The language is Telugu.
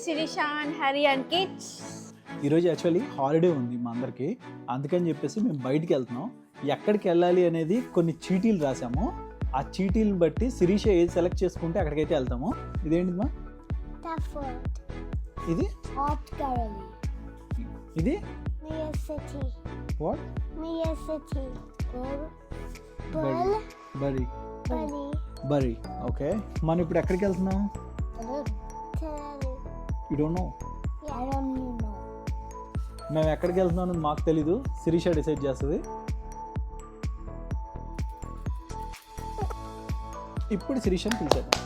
Sirisha and Harry and kids. ఈరోజు యాక్చువల్లీ హాలిడే ఉంది మా అందరికి, అందుకని చెప్పేసి మేము బయటికి వెళ్తున్నాం. ఎక్కడికి వెళ్ళాలి అనేది కొన్ని చీటీలు రాసాము. ఆ చీటీలను బట్టి శిరీష ఏది సెలెక్ట్ చేసుకుంటే అక్కడికైతే వెళ్తాము. ఇదేంటి మా ఇది ఇది వాట్ బరీ బరీ. ఓకే, మనం ఇప్పుడు ఎక్కడికి వెళ్తున్నాం? You don't know. మేము ఎక్కడికి వెళ్తున్నాం అని మాకు తెలీదు, శిరీష డిసైడ్ చేస్తుంది. ఇప్పుడు శిరీషని పిలిచేద్దాం.